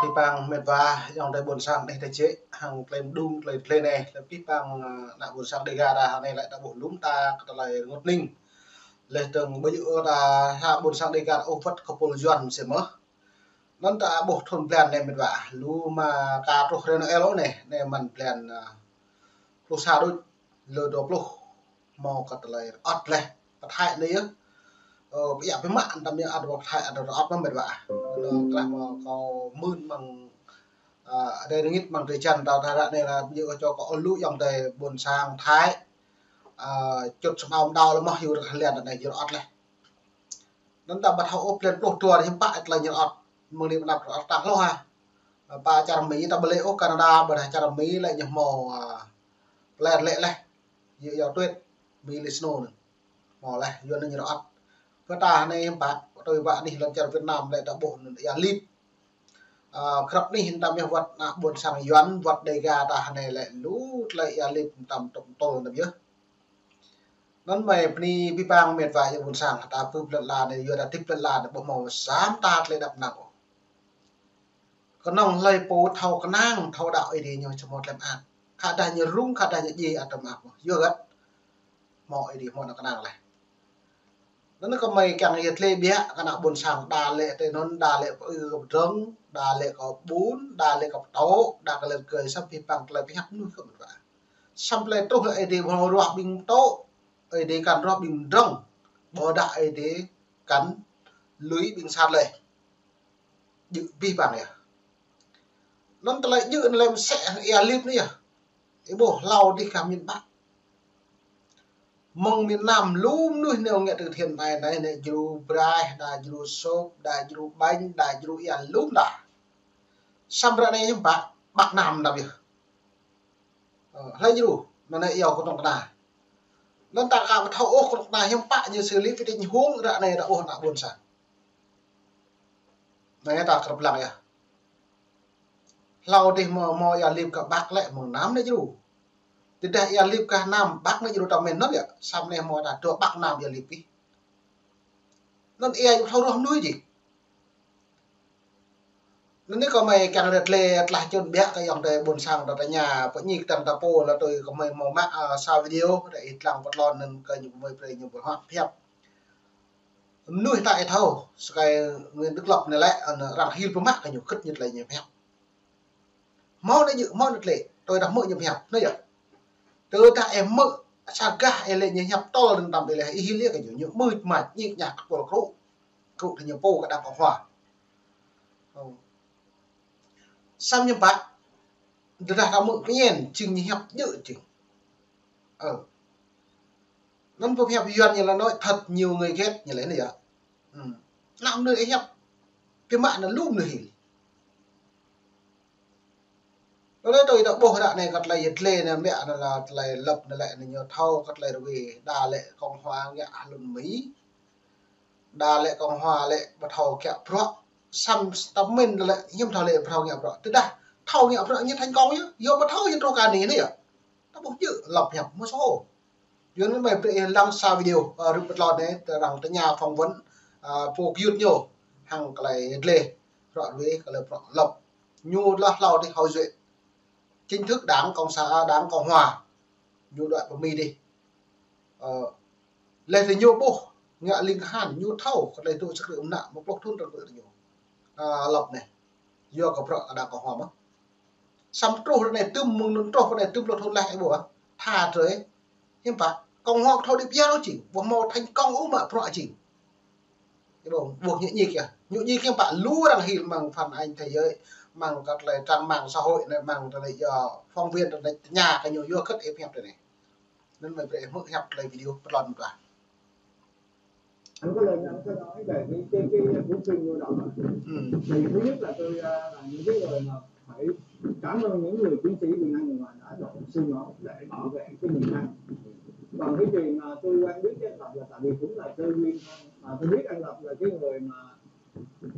pipang medva yang dari bonsang đây thấy chế hàng lên đun lên này là pipang nạ bonsang đây gara này lại đã bộ lúng ta cái lại ngột ninh lên từng bây giờ là hạ bonsang đây gara offer couple juan xem mơ nó đã bộ thôn plan này medva lu mà cả trục rồi nó elo này mình plan lu sa đôi lừa đột lu mau cái lại ọt này cái hai này á bây giờ với mạng tầm như ăn một hai ăn ọt nó medva nó làm có mươn bằng đây là ít bằng thời chân đào ra này là bây giờ cho có lũ dòng đời buồn sang thái chụp xong ông đau là mà hiểu được liền này nhiều ọt này nó ta bắt hậu ốp lên đột chùa thì bạn là nhiều ọt mừng đi đập ọt tặng lâu ha ba trăm Mỹ ta bê ốc Canada bờ hai trăm Mỹ lại nhập màu lẹ lẹ này nhiều gió tuyết Mỹ lịch snow màu này vô nên nhiều ọt cái ta này em bạn tôi bạn đi lần chân Việt Nam lại đã bộ là lip khắp ní hiện tại mình vật buồn sang yuan vật đầy gà ta này lại lú lại lip tầm tổng tồn được chứ nên mày ni pipang mệt vài buồn sang ta phun lần là này vừa đã tiếp lần là được bộ màu xám ta lại đập nặng có nòng lây po thâu cái nang thâu đạo ấy thì nhiều cho một làm ăn khá đa nhiều rung khá đa nhiều gì ở trong ạc vừa gắt mọi thì mọi nó cái nang này nó có mày càng nhiệt lê bía cái nào buồn sang đà lệ thì nó đà lệ có rừng đà lệ có bún đà lệ có tố đà lệ cười xong thì bằng lại bị hấp nuôi không được xong lại tốt lại thì vào rọt bình tố ấy thì cần rọt bình rừng bờ đại thì cắn lưới bình sạt lệ dự vi phạm này nó lại dự làm sẽ clip nữa cái bộ lau đi cả miền Bắc mong miền Nam lúm nuôi nèo nghệ từ thiền này này dù brai đã dù sốp đã dù bánh đã dù yên lúm đã xong ra này nhưng bác Nam làm việc hay dù mà này yêu con đồng này nó ta cả thâu ô con đồng này nhưng bạn như xử lý cái tình huống ra này đã ổn đã buồn sẵn này ta gặp lại lau đi mò mò ya liệp cả bác lại một nám đấy chứ thì đây ya liệp cả nam bác nó chứ tao mình nó vậy xong này mò đã cho bác nam ya liệp đi nó e thâu đâu không nuôi gì nó nếu có mày càng lật lệ lại chôn bé cái dòng đời buồn sang đó tại nhà vẫn nhịp tầm tapo là tôi có mày màu mạ sau video để ít lòng vật lon nên cái những mày về những buổi họp phép nuôi tại thâu cái nguyên đức lộc này lại rằng hill pro mắc cái nhiều khất nhật lại nhiều phép mau đấy dự mau được lệ tôi đã mượn nhập hẹp đấy ạ từ ta em mượn sao cả em lệ nhập to lần tầm để lại hi liếc cái những mưa mà nhịp nhạc của cụ thì nhiều po cái đang có hòa xong nhưng bạn được ra mượn cái nhền chừng như hẹp dự chừng nó vô hẹp duyên như là nói thật nhiều người ghét như lấy này ạ nào nơi hẹp cái mạng nó lùm người đó tôi đã bộ đoạn này gật lại nhiệt lệ này mẹ là lại lập lại nhiều thâu gật lại về đà lệ cộng hòa ngạ lùn Mỹ đà lệ cộng hòa lệ và thầu kẹo pro xăm tấm mình lại hiếm thầu lệ thầu kẹo pro tức là thầu kẹo pro như thành công nhá vô mà thầu như trò cả này à nó bốc chữ lập nhập một số dưới mày đăng sao video rút lọt đấy rằng tới nhà phỏng vấn phục yết nhiều hàng cái này nhiệt lệ rõ với cái lập lập nhu là lò thì hồi duyệt chính thức đảng cộng sản đảng cộng hòa nhu đoạn của mi đi lên thì nhiều bộ ngạ linh hàn nhu thâu còn đây tôi sẽ được nặng một bốc thun được nhiều lộc này do có vợ đảng cộng hòa mất xong trâu này tươm mừng trâu này tươm lột thôn lại bộ thà trời nhưng mà cộng hòa thâu đi bia nó chỉ một màu thành công ốm mà vợ chỉ cái bộ buộc nhẹ nhị kìa nhụ nhi các bạn lú đang hiện bằng phần anh thầy ơi mang các lại trang mạng xã hội này mang lại phóng viên này nhà cái nhiều vô cất ép hẹp này nên phải để mức hẹp lại video một lần cả anh có lên anh có nói về cái cuốn phim vô đó thì thứ nhất là tôi là những cái người mà phải cảm ơn những người chiến sĩ Việt Nam mà đã đổ xương máu để bảo vệ cái miền Nam. Còn cái chuyện mà tôi quen biết với anh Lập là tại vì cũng là chơi duyên thôi, mà tôi biết anh Lập là cái người mà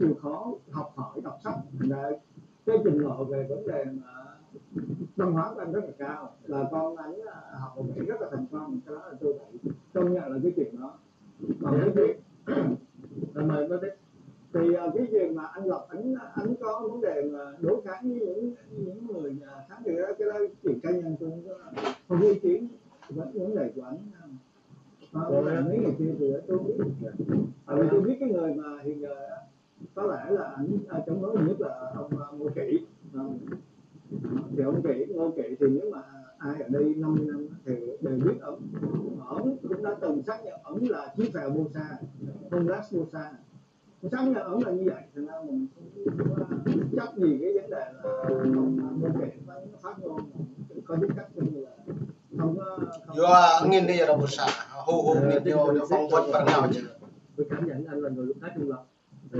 chịu khó học hỏi đọc sách để cái trình độ về vấn đề mà văn hóa của anh rất là cao, là con anh học ở Mỹ rất là thành công, cái đó là tôi phải công nhận là cái chuyện đó. Còn cái chuyện là mời mới biết Thì cái gì mà anh Lập anh có vấn đề mà đối kháng với những người khác thì đó, cái đó chuyện cá nhân tôi không có ý kiến, vấn đề của anh. Rồi mấy người kia thì tôi biết, tại vì tôi biết cái người mà hiện giờ có lẽ là ảnh trong đó nhất là ông Ngô Kỵ. Thì ông Ngô Kỵ thì nếu mà ai ở đây 50 năm thì đều biết ông cũng đã từng xác nhận ông là chiếc phèo Bosa, không Las Bosa, xác nhận ông là như vậy, thành ra mình không chấp gì cái vấn đề là ông Ngô Kỵ phát ngôn có biết cách như là không có do nghiên đi là một xã hô nghiên nhiều phong vân bằng nhau chứ. Tôi cảm nhận anh là người lúc khá trung lập,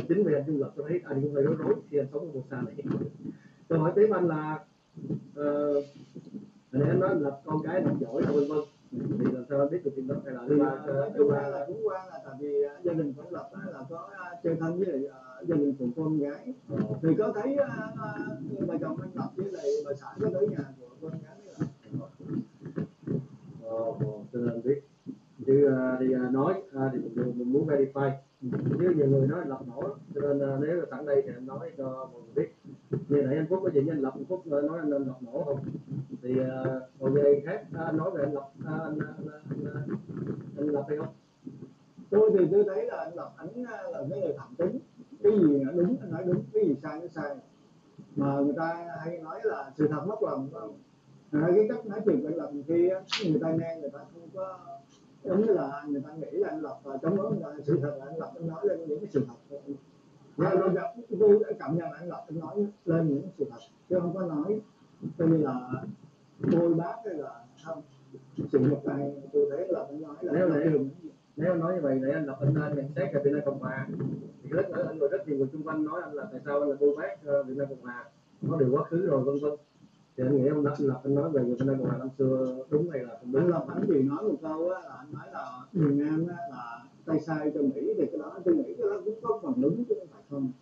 chính vì anh trung lập tôi thấy anh cũng hơi rối rối khi anh sống ở một xã này. Tôi hỏi tiếp anh là nãy anh nói Lập con cái học giỏi là vân vân, thì làm sao anh biết được chuyện đó? Hay là cũng qua là tại vì gia đình của Lập là có chơi thân với lại gia đình của con gái, thì có thấy bà chồng anh Lập với lại bà xã có tới nhà của con gái là cho nên biết chứ thì nói thì mình muốn verify, chứ nhiều người nói Lập nổ, cho nên nếu là sẵn đây thì anh nói cho mọi người biết. Như nãy anh Phúc có chuyện với anh Lập, anh Phúc nói anh Lập nổ không, thì còn người khác anh nói về anh Lập, anh Lập hay không? tôi thì tôi thấy là anh Lập ảnh là cái người thẳng tính, cái gì là đúng anh nói đúng, cái gì sai nó sai, mà người ta hay nói là sự thật mất lòng, cái cách nói chuyện của anh Lập khi người ta nghe người ta không có giống như là người ta nghĩ là anh Lập chống đối người ta, sự thật là anh Lập anh nói lên những cái sự thật. Tôi cảm nhận anh Lập anh nói lên những sự thật chứ không có nói coi như là bôi bác hay là không. Sự thật này tôi thấy là anh nói là nếu nói như vậy để anh Lập anh nhận xét về Việt Nam Cộng Hòa thì rất nhiều người xung quanh nói anh là tại sao anh là bôi bác Việt Nam Cộng Hòa, có điều quá khứ rồi vân vân, thì anh nghĩ ông Lập anh nói về Việt Nam Cộng Hòa năm xưa đúng hay là không đúng? Anh Lập anh chỉ nói một câu là anh nói là miền Nam là tay sai cho Mỹ, thì cái đó tôi nghĩ cái đó cũng có phần đúng chứ không phải không,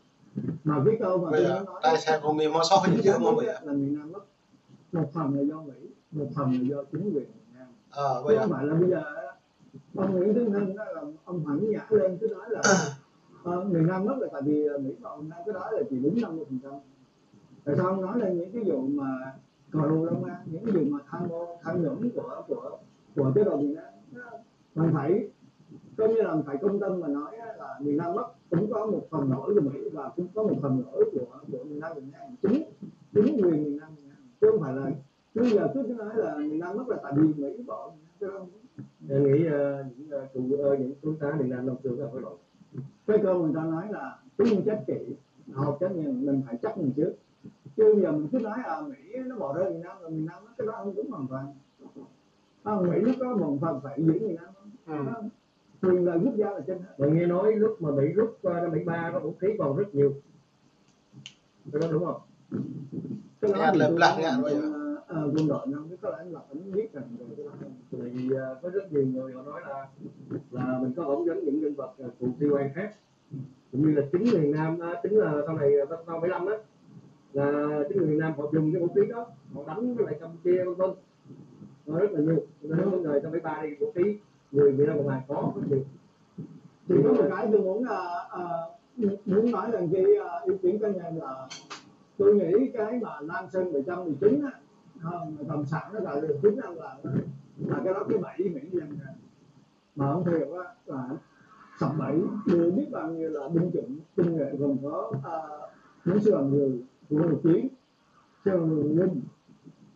mà cái câu mà tôi nói tay sai của mình mà sao hình như mà là miền Nam mất một phần là do Mỹ, một phần là do chính quyền miền Nam, chứ không phải là bây giờ ông Nguyễn Tấn Hưng đó là ông hẳn nhả lên cứ nói là miền Nam mất là tại vì Mỹ vào miền Nam, cái đó là chỉ đúng 50%. Tại sao ông nói lên những cái vụ mà cờ rù Long An, những cái vụ mà tham nhũng của chế độ miền Nam, mình phải coi như là mình phải công tâm mà nói là miền Nam mất cũng có một phần lỗi của Mỹ và cũng có một phần lỗi của miền Nam chính quyền miền Nam, chứ không phải là cứ giờ cứ nói là miền Nam mất là tại vì Mỹ bỏ. Tôi nghĩ những tướng tá miền Nam năm xưa là phải lỗi. Cái câu người ta nói là tính trách kỵ, học trách nhiệm, mình phải chấp mình trước, chứ giờ mình cứ nói Mỹ nó bỏ rơi miền Nam rồi miền Nam cái đó không đúng hoàn toàn. Mỹ nó có một phần phải giữ miền Nam, quyền lợi quốc gia là trên hết. Mình nghe nói lúc mà Mỹ rút qua năm 73 có vũ khí còn rất nhiều, cái đó đúng không? Cái đó thì quân đội nó có lẽ anh Lập anh biết rằng về cái đó. Thì có rất nhiều người họ nói là mình có ổn vấn những nhân vật cụ tiêu an khác, cũng như là chính miền Nam, chính là sau này sau 75 á, là chính người miền Nam họ dùng cái vũ khí đó họ đánh với lại Campuchia vân vân, rất là nhiều. Nếu vấn đề trong 73 đi vũ khí người Việt Nam Cộng Hòa có rất nhiều. Thì có một cái tôi muốn nói là cái ý kiến cá nhân là tôi nghĩ cái mà Nam Sơn 719 á, Cộng sản nó gọi là 9 năm là cái đó cái bẫy Mỹ dân mà không hiểu á, là sập bẫy đưa biết bao nhiêu là binh chủng tinh nhuệ gồm có những sư đoàn người của Hồ Chí, sư đoàn người Linh,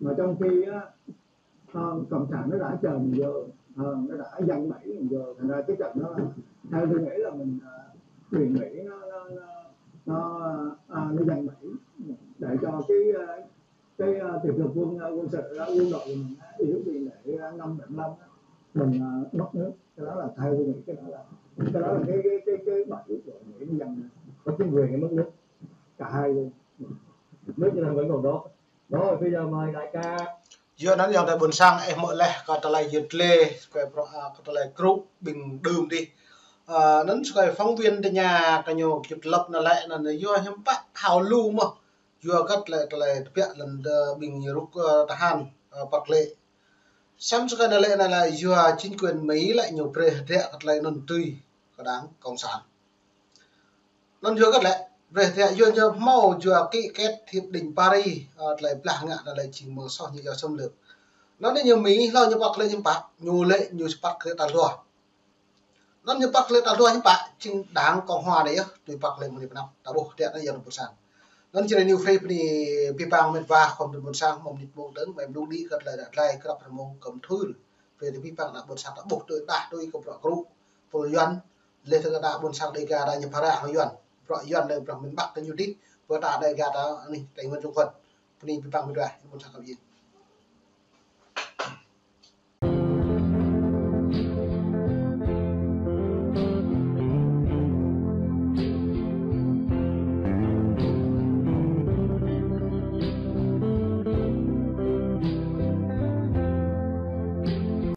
mà trong khi Cộng sản nó đã chờ mình giờ, nó đã dằn bẫy mình giờ, thành ra cái trận đó là theo tôi nghĩ là mình quyền Mỹ nó dằn bẫy để cho cái tiềm lực quân sự quân đội của mình yếu đi để năm 75 mình mất nước. Cái đó là theo tôi nghĩ cái đó là cái bẫy của Mỹ nó dằn, có chính quyền hay mất nước, cả hai luôn, nước như là vẫn còn đó. Rồi bây giờ mời đại ca. Giờ nó yang tại buồn sang em mở lẹ kata lại dệt lê cái kata lại group bình đường đi nấn cái phóng viên tại nhà cái nhiều chụp lập là lại là do hiếm bắt hào lưu mà do cắt lại việc lần bình rút tahan bạc lệ xem cái này là do chính quyền Mỹ lại nhiều pre rẻ cắt lại nâng tươi cái đáng cộng sản non chưa cái lẽ về thì chưa mau chưa ký kết hiệp định Paris lại là ngạn là chỉ mở sau như giờ xâm lược nó nên nhiều Mỹ lo như bạc lên như bạc nhiều lệ nhiều bạc lên tàn lùa nó như bạc lên tàn lùa như bạc chính đáng cộng hòa đấy từ bạc lên 1 năm đã bộ tiện nó giờ một sản nó chỉ là nhiều phê thì pipang men va không được một sang mong nhịp mong đến mà luôn đi gần lại lại cái đập mong cầm thư về thì pipang đã một sang đã buộc tôi đạt tôi cộng rõ group rồi yuan lên từ đã một sang đây ga đã nhập ra nó yuan rồi yuan lên from miền bắc tới nhiều đi vừa đã đây ga đã này tại nguyên trung phần thì pipang mới ra một sang cái gì